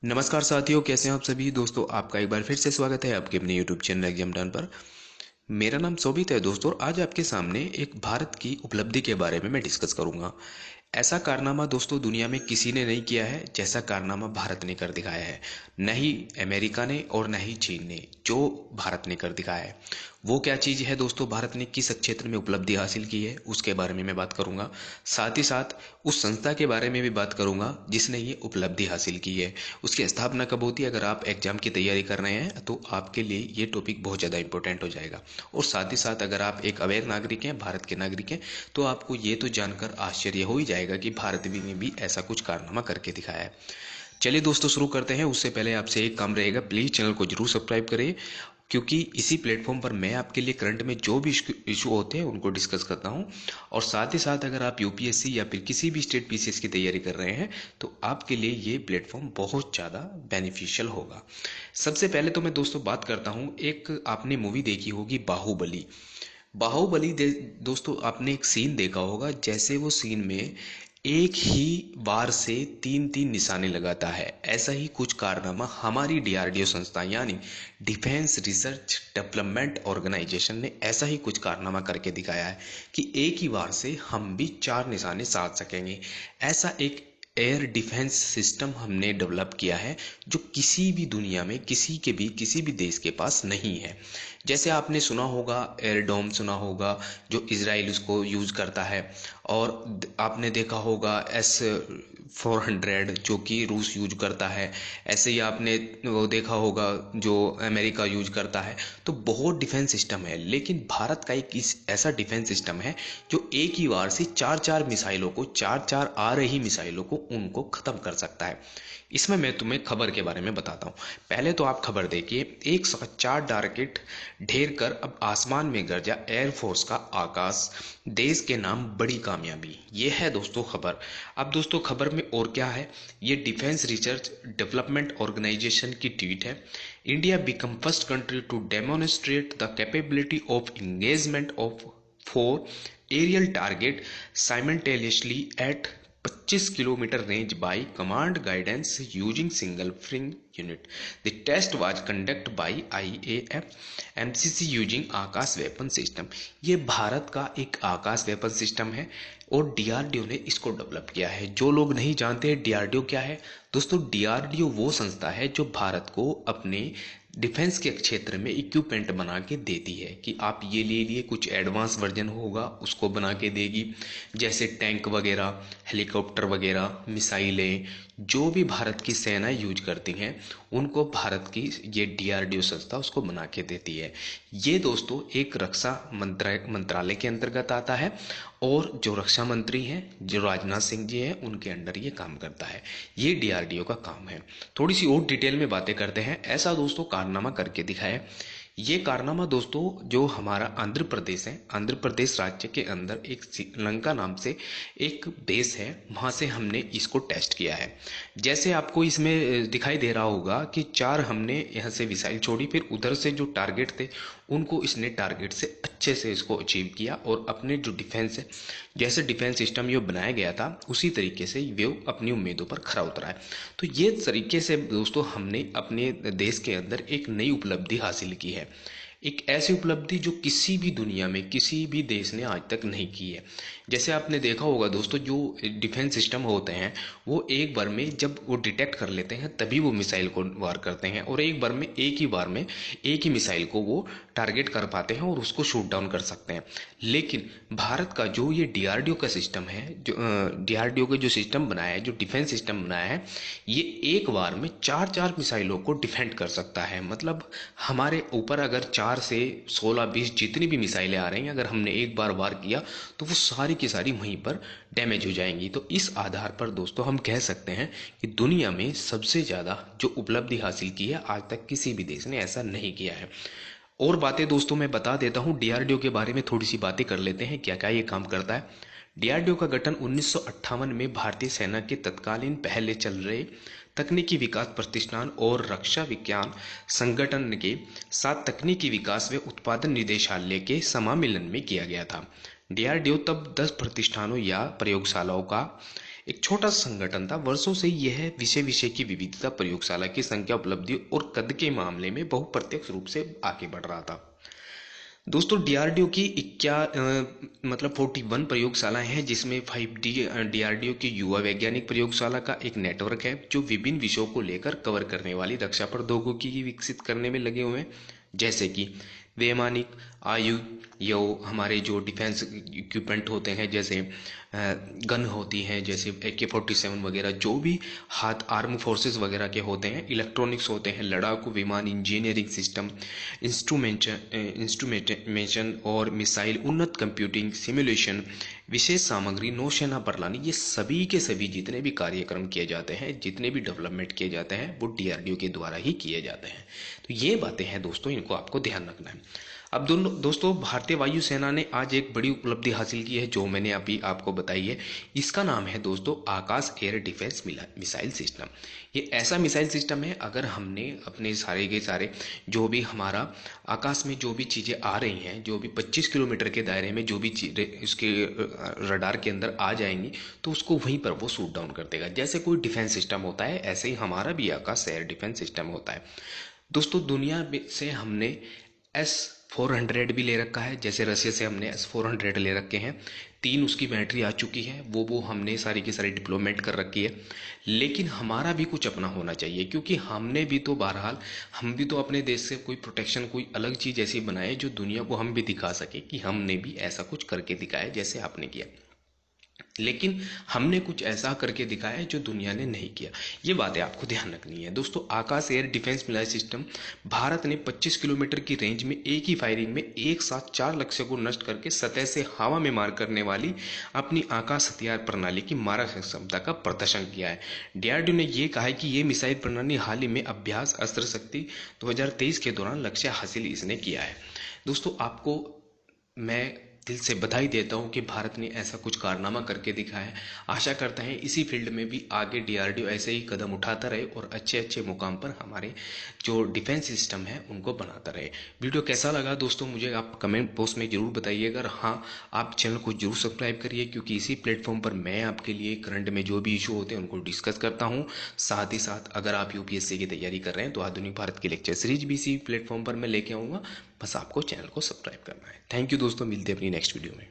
नमस्कार साथियों, कैसे हैं आप सभी दोस्तों। आपका एक बार फिर से स्वागत है आपके अपने यूट्यूब चैनल एग्जाम डन पर। मेरा नाम शोभित है दोस्तों। आज आपके सामने एक भारत की उपलब्धि के बारे में मैं डिस्कस करूंगा। ऐसा कारनामा दोस्तों दुनिया में किसी ने नहीं किया है जैसा कारनामा भारत ने कर दिखाया है। न ही अमेरिका ने और न ही चीन ने, जो भारत ने कर दिखाया है। वो क्या चीज़ है दोस्तों, भारत ने किस क्षेत्र में उपलब्धि हासिल की है उसके बारे में मैं बात करूंगा। साथ ही साथ उस संस्था के बारे में भी बात करूंगा जिसने ये उपलब्धि हासिल की है। उसकी स्थापना कब होती है, अगर आप एग्जाम की तैयारी कर रहे हैं तो आपके लिए ये टॉपिक बहुत ज़्यादा इंपॉर्टेंट हो जाएगा। और साथ ही साथ अगर आप एक अवेयर नागरिक हैं, भारत के नागरिक हैं, तो आपको ये तो जानकर आश्चर्य हो ही जाएगा कि भारत ने भी ऐसा कुछ कारनामा करके दिखाया है। चलिए दोस्तों शुरू करते हैं। उससे पहले आपसे एक काम रहेगा, प्लीज़ चैनल को जरूर सब्सक्राइब करें, क्योंकि इसी प्लेटफॉर्म पर मैं आपके लिए करंट में जो भी इशू होते हैं उनको डिस्कस करता हूं। और साथ ही साथ अगर आप यूपीएससी या फिर किसी भी स्टेट पीसीएस की तैयारी कर रहे हैं तो आपके लिए ये प्लेटफॉर्म बहुत ज़्यादा बेनिफिशियल होगा। सबसे पहले तो मैं दोस्तों बात करता हूं, एक आपने मूवी देखी होगी बाहुबली। बाहुबली दोस्तों आपने एक सीन देखा होगा, जैसे वो सीन में एक ही बार से तीन तीन निशाने लगाता है। ऐसा ही कुछ कारनामा हमारी डीआरडीओ संस्था यानी डिफेंस रिसर्च डेवलपमेंट ऑर्गेनाइजेशन ने ऐसा ही कुछ कारनामा करके दिखाया है कि एक ही बार से हम भी चार निशाने साध सकेंगे। ऐसा एक एयर डिफेंस सिस्टम हमने डेवलप किया है जो किसी भी दुनिया में किसी भी देश के पास नहीं है। जैसे आपने सुना होगा एयरडोम, सुना होगा जो इजराइल उसको यूज करता है। और आपने देखा होगा S-400 जो कि रूस यूज करता है। ऐसे ही आपने वो देखा होगा जो अमेरिका यूज करता है। तो बहुत डिफेंस सिस्टम है, लेकिन भारत का एक ऐसा डिफेंस सिस्टम है जो एक ही बार से चार चार मिसाइलों को, चार चार आ रही मिसाइलों को उनको खत्म कर सकता है। इसमें मैं तुम्हें खबर के बारे में बताता हूँ। पहले तो आप खबर देखिए, एक साथ चार टारगेट ढेर कर अब आसमान में गरजा एयरफोर्स का आकाश, देश के नाम बड़ी कामयाबी। ये है दोस्तों खबर। अब दोस्तों खबर में और क्या है, ये डिफेंस रिसर्च डेवलपमेंट ऑर्गेनाइजेशन की ट्वीट है। India become first country to demonstrate the capability of engagement of four aerial target simultaneously at 25 kilometre range by command guidance using single firing unit. The test was conducted by IAF MCC using Akash weapon system. ये भारत का एक आकाश weapon system है और DRDO ने इसको develop किया है। जो लोग नहीं जानते डीआरडीओ क्या है दोस्तों, डीआरडीओ वो संस्था है जो भारत को अपने डिफेंस के क्षेत्र में इक्विपमेंट बना के देती है कि आप ये ले लिए, कुछ एडवांस वर्जन होगा उसको बना के देगी। जैसे टैंक वगैरह, हेलीकॉप्टर वगैरह, मिसाइलें, जो भी भारत की सेनाएं यूज करती हैं उनको भारत की ये डीआरडीओ संस्था उसको बना के देती है। ये दोस्तों एक रक्षा मंत्रालय के अंतर्गत आता है और जो रक्षा मंत्री हैं, जो राजनाथ सिंह जी हैं, उनके अंडर ये काम करता है। ये डीआरडीओ का काम है। थोड़ी सी और डिटेल में बातें करते हैं। ऐसा दोस्तों कारनामा करके दिखाया। ये कारनामा दोस्तों जो हमारा आंध्र प्रदेश है, आंध्र प्रदेश राज्य के अंदर एक श्रीलंका नाम से एक बेस है, वहां से हमने इसको टेस्ट किया है। जैसे आपको इसमें दिखाई दे रहा होगा कि चार हमने यहाँ से मिसाइल छोड़ी, फिर उधर से जो टारगेट थे उनको इसने टारगेट से अच्छे से इसको अचीव किया और अपने जो डिफेंस है, जैसे डिफेंस सिस्टम ये बनाया गया था उसी तरीके से वो अपनी उम्मीदों पर खरा उतरा है। तो ये तरीके से दोस्तों हमने अपने देश के अंदर एक नई उपलब्धि हासिल की है। एक ऐसी उपलब्धि जो किसी भी दुनिया में किसी भी देश ने आज तक नहीं की है। जैसे आपने देखा होगा दोस्तों, जो डिफेंस सिस्टम होते हैं वो एक बार में जब वो डिटेक्ट कर लेते हैं तभी वो मिसाइल को वार करते हैं, और एक बार में एक ही मिसाइल को वो टारगेट कर पाते हैं और उसको शूट डाउन कर सकते हैं। लेकिन भारत का जो ये डीआरडीओ का सिस्टम है, जो डीआरडीओ का जो सिस्टम बनाया है, जो डिफेंस सिस्टम बनाया है, ये एक बार में चार चार मिसाइलों को डिफेंड कर सकता है। मतलब हमारे ऊपर अगर 4 से 16-20 जितनी भी मिसाइलें आ रही हैं, अगर हमने एक बार वार किया तो वो सारी की सारी वहीं पर डैमेज हो जाएंगी। तो इस आधार पर दोस्तों हम कह सकते हैं कि दुनिया में सबसे ज़्यादा जो उपलब्धि हासिल की है आज तक किसी भी देश ने ऐसा नहीं किया है। और बातें दोस्तों मैं बता देता हूँ, डीआरडीओ के बारे में थोड़ी सी बातें कर लेते हैं, क्या क्या ये काम करता है। डीआरडीओ का गठन 1958 में भारतीय सेना के तत्कालीन पहले चल रहे तकनीकी विकास प्रतिष्ठान और रक्षा विज्ञान संगठन के साथ तकनीकी विकास व उत्पादन निदेशालय के समामिलन में किया गया था। डीआरडीओ तब 10 प्रतिष्ठानों या प्रयोगशालाओं का एक छोटा सा संगठन था। वर्षों से यह विषय विषय की विविधता, प्रयोगशाला की संख्या, उपलब्धि और कद के मामले में बहुप्रत्यक्ष रूप से आगे बढ़ रहा था। दोस्तों डीआरडीओ की मतलब 41 प्रयोगशालाएं हैं, जिसमें 5D डीआरडीओ की युवा वैज्ञानिक प्रयोगशाला का एक नेटवर्क है जो विभिन्न विषयों को लेकर कवर करने वाली रक्षा प्रौद्योगिकी की विकसित करने में लगे हुए हैं, जैसे कि वैमानिक, आयुध, यो हमारे जो डिफेंस इक्विपमेंट होते हैं, जैसे गन होती हैं, जैसे AK-47 वगैरह, जो भी हाथ आर्म फोर्सेस वगैरह के होते हैं, इलेक्ट्रॉनिक्स होते हैं, लड़ाकू विमान, इंजीनियरिंग सिस्टम, इंस्ट्रूमेंटेशन और मिसाइल, उन्नत कंप्यूटिंग, सिमुलेशन, विशेष सामग्री, नौसेना प्रणाली, ये सभी के सभी जितने भी कार्यक्रम किए जाते हैं, जितने भी डेवलपमेंट किए जाते हैं, वो डीआरडीओ के द्वारा ही किए जाते हैं। तो ये बातें हैं दोस्तों, इनको आपको ध्यान रखना है। अब दोस्तों भारतीय वायुसेना ने आज एक बड़ी उपलब्धि हासिल की है जो मैंने अभी आपको बताई है। इसका नाम है दोस्तों Akash air defence missile system. ये ऐसा मिसाइल सिस्टम है, अगर हमने अपने सारे के सारे जो भी हमारा आकाश में जो भी चीज़ें आ रही हैं, जो भी 25 किलोमीटर के दायरे में जो भी चीज़ें उसके रडार के अंदर आ जाएंगी, तो उसको वहीं पर वो शूट डाउन कर देगा। जैसे कोई डिफेंस सिस्टम होता है, ऐसे ही हमारा भी आकाश एयर डिफेंस सिस्टम होता है। दोस्तों दुनिया से हमने S-400 भी ले रखा है, जैसे रशिया से हमने S-400 ले रखे हैं। 3 उसकी बैटरी आ चुकी है, वो हमने सारी की सारी डिप्लोमेट कर रखी है। लेकिन हमारा भी कुछ अपना होना चाहिए, क्योंकि हमने भी तो बहरहाल हम भी तो अपने देश से कोई प्रोटेक्शन, कोई अलग चीज़ ऐसी बनाए जो दुनिया को हम भी दिखा सके कि हमने भी ऐसा कुछ करके दिखाया जैसे आपने किया। लेकिन हमने कुछ ऐसा करके दिखाया है जो दुनिया ने नहीं किया। ये बातें आपको ध्यान रखनी है। दोस्तों Akash air defence missile system, Bharat ने 25 किलोमीटर की रेंज में एक ही फायरिंग में एक साथ 4 लक्ष्य को नष्ट करके सतह से हवा में मार करने वाली अपनी आकाश हथियार प्रणाली की मारक क्षमता का प्रदर्शन किया है। डीआरडीओ ने यह कहा है कि ये मिसाइल प्रणाली हाल ही में अभ्यास अस्त्र शक्ति 2023 के दौरान लक्ष्य हासिल इसने किया है। दोस्तों आपको मैं दिल से बधाई देता हूं कि भारत ने ऐसा कुछ कारनामा करके दिखाया है। आशा करते हैं इसी फील्ड में भी आगे डीआरडीओ ऐसे ही कदम उठाता रहे और अच्छे अच्छे मुकाम पर हमारे जो डिफेंस सिस्टम है उनको बनाता रहे। वीडियो कैसा लगा दोस्तों मुझे आप कमेंट बॉक्स में जरूर बताइएगा। और हाँ, आप चैनल को जरूर सब्सक्राइब करिए, क्योंकि इसी प्लेटफॉर्म पर मैं आपके लिए करंट में जो भी इशू होते हैं उनको डिस्कस करता हूँ। साथ ही साथ अगर आप यूपीएससी की तैयारी कर रहे हैं तो आधुनिक भारत की लेक्चर सीरीज भी इसी प्लेटफॉर्म पर मैं लेके आऊँगा। बस आपको चैनल को सब्सक्राइब करना है। थैंक यू दोस्तों, मिलते हैं अपनी नेक्स्ट वीडियो में।